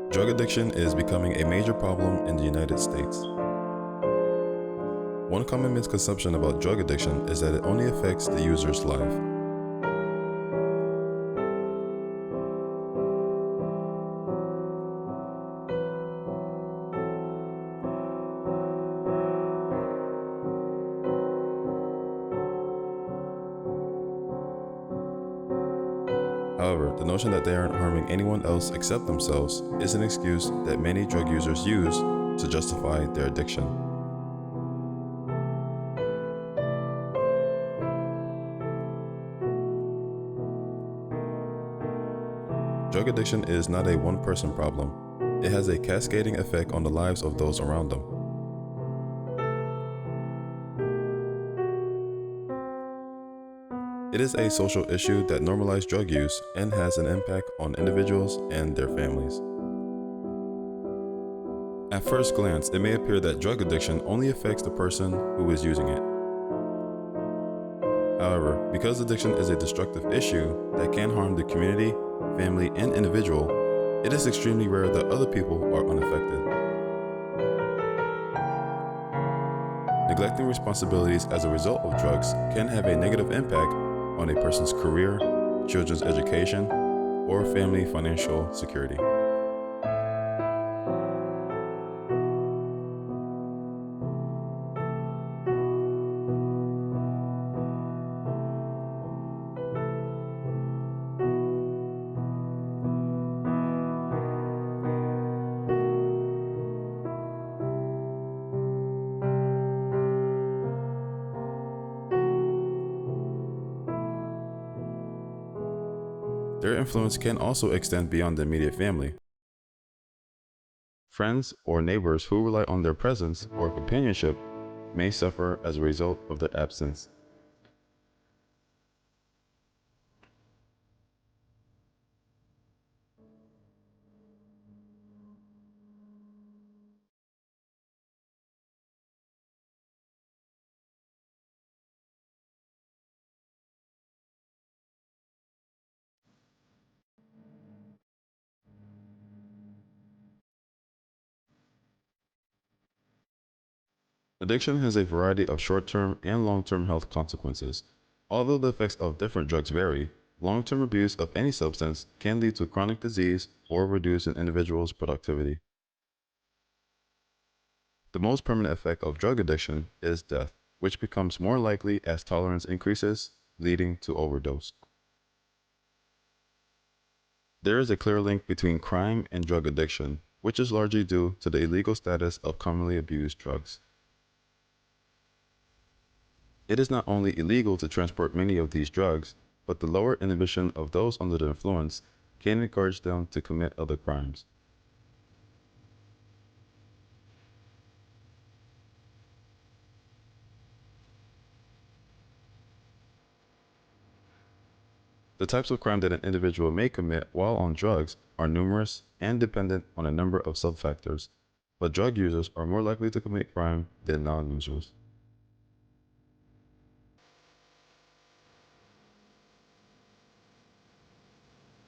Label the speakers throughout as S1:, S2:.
S1: Drug addiction is becoming a major problem in the United States. One common misconception about drug addiction is that it only affects the user's life. However, the notion that they aren't harming anyone else except themselves is an excuse that many drug users use to justify their addiction. Drug addiction is not a one-person problem. It has a cascading effect on the lives of those around them. It is a social issue that normalizes drug use and has an impact on individuals and their families. At first glance, it may appear that drug addiction only affects the person who is using it. However, because addiction is a destructive issue that can harm the community, family, and individual, it is extremely rare that other people are unaffected. Neglecting responsibilities as a result of drugs can have a negative impact on a person's career, children's education, or family financial security. Their influence can also extend beyond the immediate family. Friends or neighbors who rely on their presence or companionship may suffer as a result of their absence. Addiction has a variety of short-term and long-term health consequences. Although the effects of different drugs vary, long-term abuse of any substance can lead to chronic disease or reduce an individual's productivity. The most permanent effect of drug addiction is death, which becomes more likely as tolerance increases, leading to overdose. There is a clear link between crime and drug addiction, which is largely due to the illegal status of commonly abused drugs. It is not only illegal to transport many of these drugs, but the lower inhibition of those under the influence can encourage them to commit other crimes. The types of crime that an individual may commit while on drugs are numerous and dependent on a number of subfactors, but drug users are more likely to commit crime than non-users.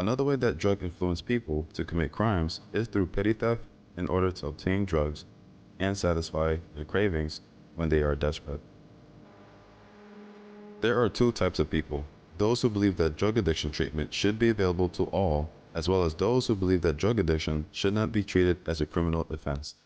S1: Another way that drugs influence people to commit crimes is through petty theft in order to obtain drugs and satisfy their cravings when they are desperate. There are two types of people: those who believe that drug addiction treatment should be available to all, as well as those who believe that drug addiction should not be treated as a criminal offense.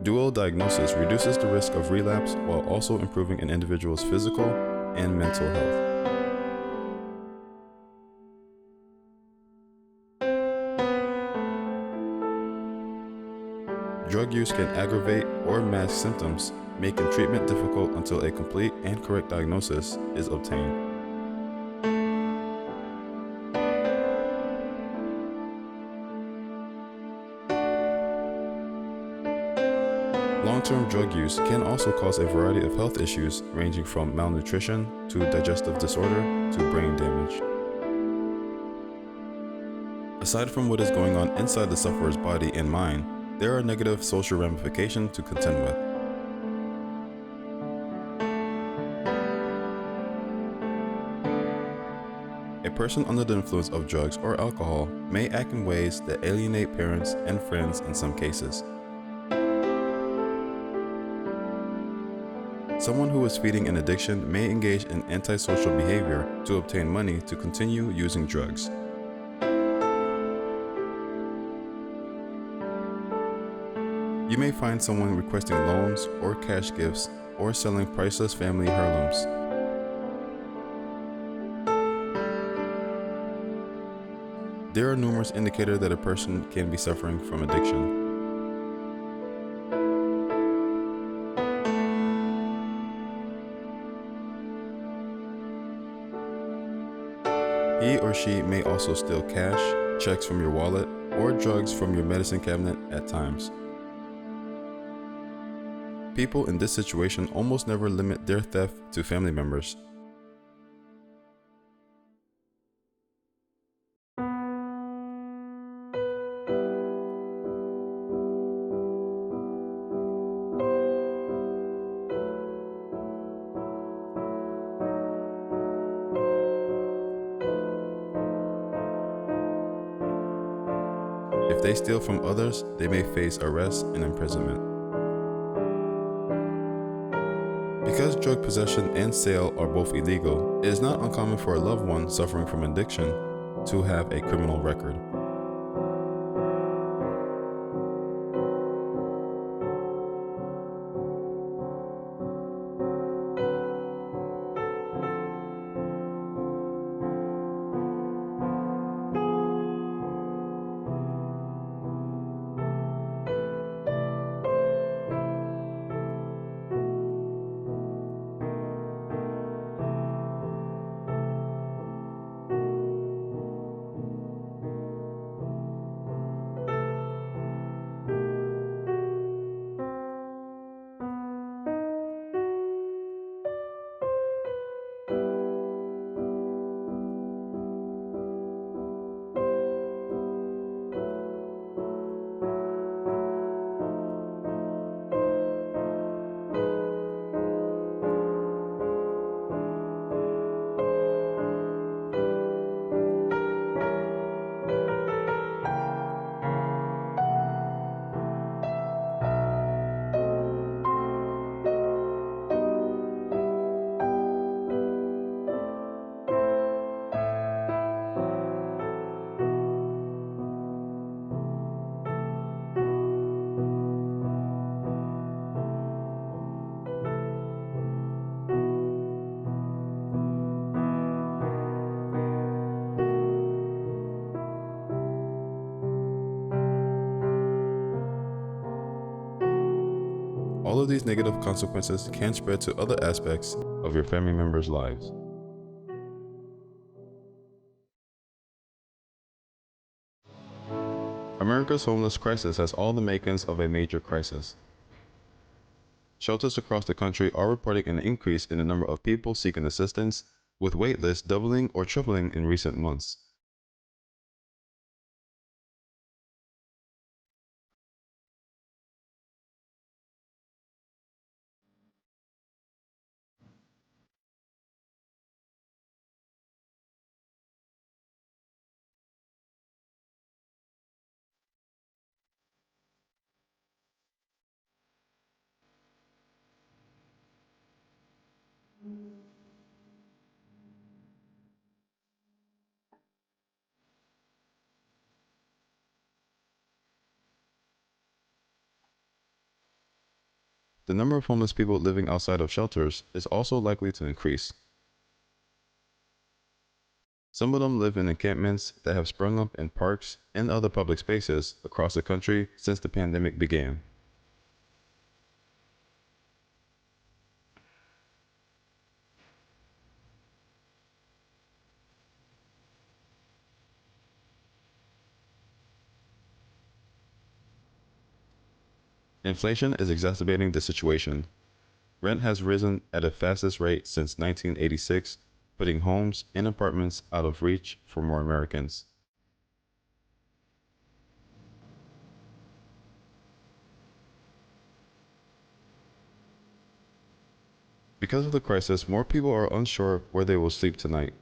S1: Dual diagnosis reduces the risk of relapse while also improving an individual's physical and mental health. Drug use can aggravate or mask symptoms, making treatment difficult until a complete and correct diagnosis is obtained. Long-term drug use can also cause a variety of health issues ranging from malnutrition to digestive disorder to brain damage. Aside from what is going on inside the sufferer's body and mind, there are negative social ramifications to contend with. A person under the influence of drugs or alcohol may act in ways that alienate parents and friends in some cases. Someone who is feeding an addiction may engage in antisocial behavior to obtain money to continue using drugs. You may find someone requesting loans or cash gifts or selling priceless family heirlooms. There are numerous indicators that a person can be suffering from addiction. He or she may also steal cash, checks from your wallet, or drugs from your medicine cabinet at times. People in this situation almost never limit their theft to family members. If they steal from others, they may face arrest and imprisonment. Because drug possession and sale are both illegal, it is not uncommon for a loved one suffering from addiction to have a criminal record. All of these negative consequences can spread to other aspects of your family members' lives. America's homeless crisis has all the makings of a major crisis. Shelters across the country are reporting an increase in the number of people seeking assistance, with wait lists doubling or tripling in recent months. The number of homeless people living outside of shelters is also likely to increase. Some of them live in encampments that have sprung up in parks and other public spaces across the country since the pandemic began. Inflation is exacerbating the situation. Rent has risen at the fastest rate since 1986, putting homes and apartments out of reach for more Americans. Because of the crisis, more people are unsure where they will sleep tonight.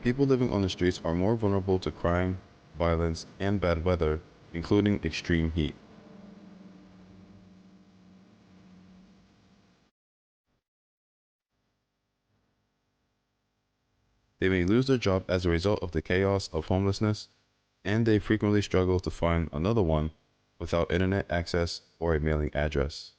S1: People living on the streets are more vulnerable to crime, violence, and bad weather, including extreme heat. They may lose their job as a result of the chaos of homelessness, and they frequently struggle to find another one without internet access or a mailing address.